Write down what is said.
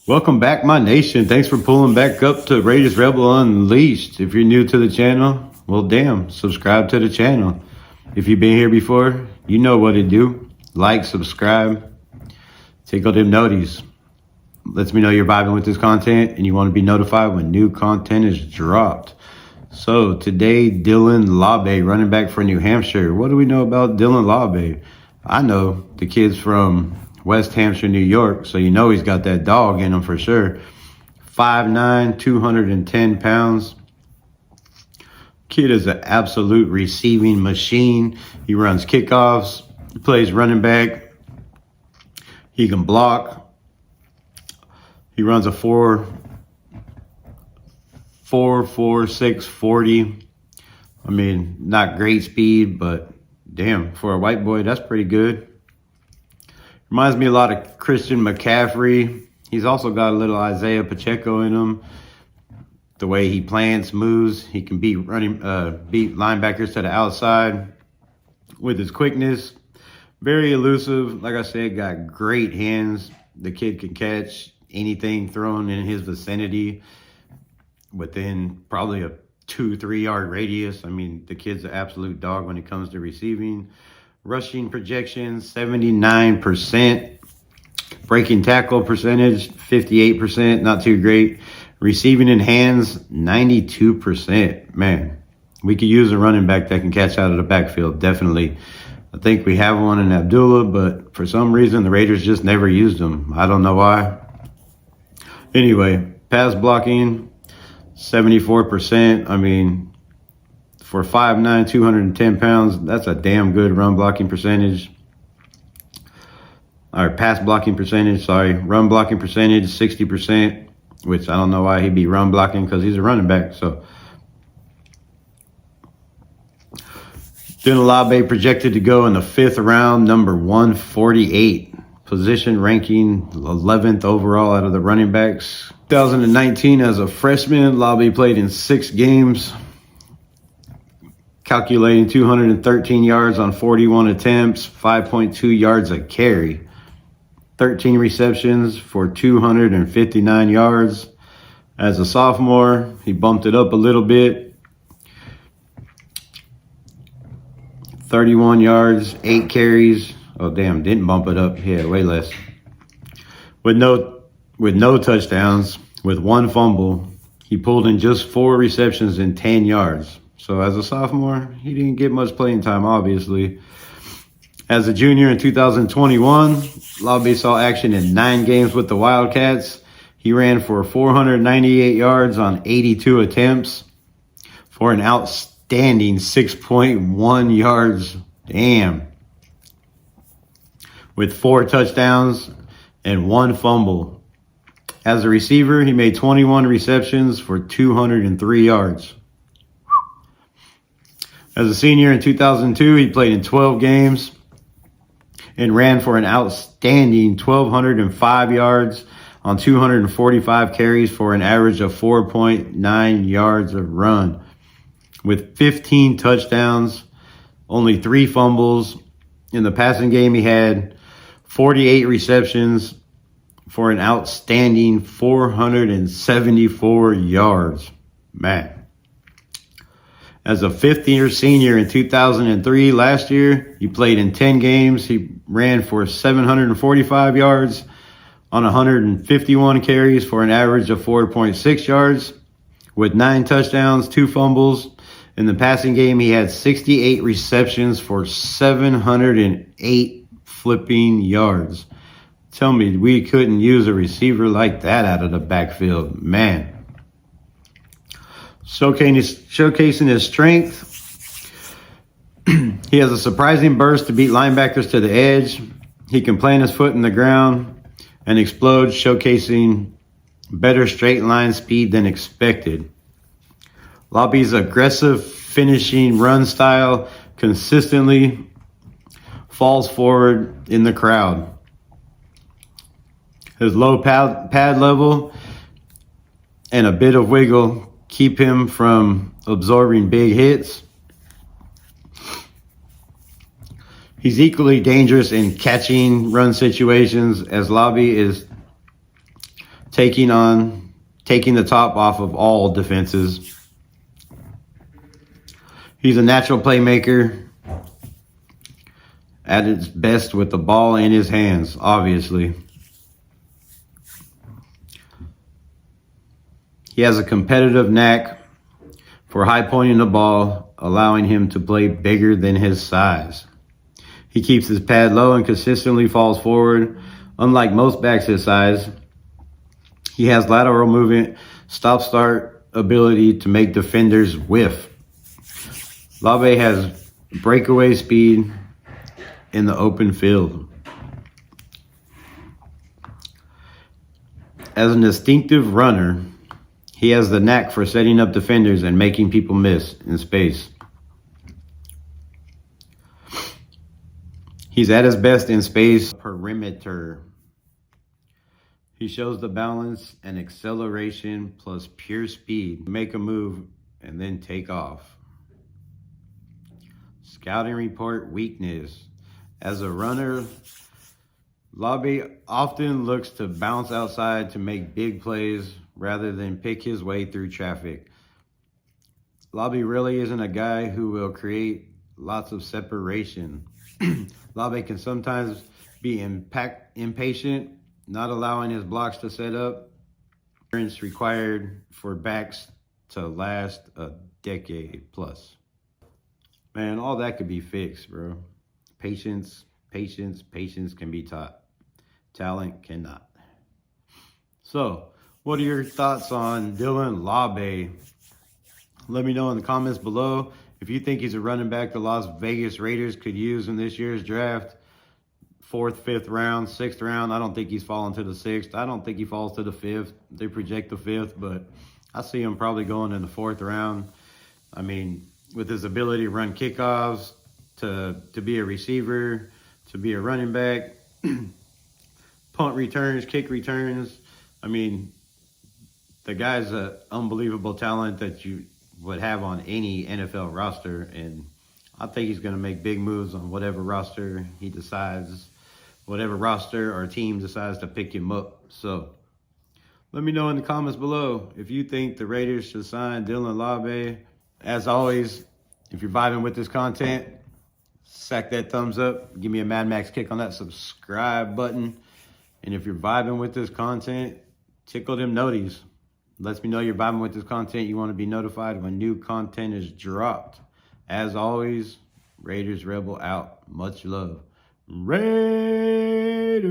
Welcome back, my nation. Thanks for pulling back up to RaidersRebel Unleashed. If you're new to the channel, well, damn, subscribe to the channel. If you've been here before, you know what to do. Like, subscribe, tickle them noties. Lets me know you're vibing with this content and you want to be notified when new content is dropped. So today, Dylan Laube, running back for New Hampshire. What do we know about Dylan Laube? I know the kid's from West Hampshire, New York, so you know he's got that dog in him for sure. 5'9", 210 pounds. Kid is an absolute receiving machine. He runs kickoffs, he plays running back, he can block. He runs a 4.46 40. I mean, not great speed, but damn, for a white boy, that's pretty good. Reminds me a lot of Christian McCaffrey. He's also got a little Isaiah Pacheco in him. The way he plants, moves, he can beat linebackers to the outside with his quickness. Very elusive. Like I said, got great hands. The kid can catch anything thrown in his vicinity within probably a 2-3 yard radius. I mean, the kid's an absolute dog when it comes to receiving. Rushing projections, 79%. Breaking tackle percentage, 58%. Not too great. Receiving in hands, 92%. Man, we could use a running back that can catch out of the backfield, definitely. I think we have one in Abdullah, but for some reason, the Raiders just never used him. I don't know why. Anyway, pass blocking, 74%. I mean, for 5'9", 210 pounds, that's a damn good run blocking percentage. Or pass blocking percentage, sorry. Run blocking percentage, 60%, which I don't know why he'd be run blocking because he's a running back. So, Dylan Laube projected to go in the 5th round, number 148. Position ranking 11th overall out of the running backs. 2019 as a freshman, Laube played in 6 games. Calculating 213 yards on 41 attempts, 5.2 yards a carry. 13 receptions for 259 yards. As a sophomore, he bumped it up a little bit. 31 yards, 8 carries. Oh, damn, didn't bump it up. Yeah, way less. With no touchdowns, with 1 fumble, he pulled in just 4 receptions and 10 yards. So as a sophomore, he didn't get much playing time, obviously. As a junior in 2021, Laube saw action in 9 games with the Wildcats. He ran for 498 yards on 82 attempts for an outstanding 6.1 yards. Damn. With 4 touchdowns and 1 fumble. As a receiver, he made 21 receptions for 203 yards. As a senior in 2002, he played in 12 games and ran for an outstanding 1,205 yards on 245 carries for an average of 4.9 yards a run. With 15 touchdowns, only 3 fumbles. In the passing game, he had 48 receptions for an outstanding 474 yards. Man. As a 5th-year senior in 2003, last year, he played in 10 games. He ran for 745 yards on 151 carries for an average of 4.6 yards. With 9 touchdowns, 2 fumbles. In the passing game, he had 68 receptions for 708 flipping yards. Tell me we couldn't use a receiver like that out of the backfield. Man. Showcasing his strength. He has a surprising burst to beat linebackers to the edge. He can plant his foot in the ground and explode, showcasing better straight line speed than expected. Laube's aggressive finishing run style consistently falls forward in the crowd. His low pad level and a bit of wiggle keep him from absorbing big hits. He's equally dangerous in catching run situations, as Laube is taking the top off of all defenses. He's a natural playmaker at its best with the ball in his hands, obviously. He has a competitive knack for high pointing the ball, allowing him to play bigger than his size. He keeps his pad low and consistently falls forward. Unlike most backs his size, he has lateral movement, stop-start ability to make defenders whiff. Laube has breakaway speed in the open field. As an instinctive runner, he has the knack for setting up defenders and making people miss in space. He's at his best in space perimeter. He shows the balance and acceleration plus pure speed. Make a move and then take off. Scouting report weakness. As a runner, Laube often looks to bounce outside to make big plays rather than pick his way through traffic. Laube really isn't a guy who will create lots of separation. Laube can sometimes be impatient, not allowing his blocks to set up. It's required for backs to last a decade plus. Man, all that could be fixed, bro. Patience can be taught. Talent cannot. So, what are your thoughts on Dylan Laube? Let me know in the comments below. If you think he's a running back the Las Vegas Raiders could use in this year's draft, 4th, 5th round, 6th round, I don't think he's falling to the 6th. I don't think he falls to the 5th. They project the 5th, but I see him probably going in the 4th round. I mean, with his ability to run kickoffs, to be a receiver, to be a running back, punt returns, kick returns. I mean, the guy's an unbelievable talent that you would have on any NFL roster, and I think he's going to make big moves on whatever roster he decides, whatever roster or team decides to pick him up. So let me know in the comments below if you think the Raiders should sign Dylan Laube. As always, if you're vibing with this content, sack that thumbs up. Give me a Mad Max kick on that subscribe button. And if you're vibing with this content, tickle them noties. Lets me know you're vibing with this content. You want to be notified when new content is dropped. As always, Raiders Rebel out. Much love. Raiders.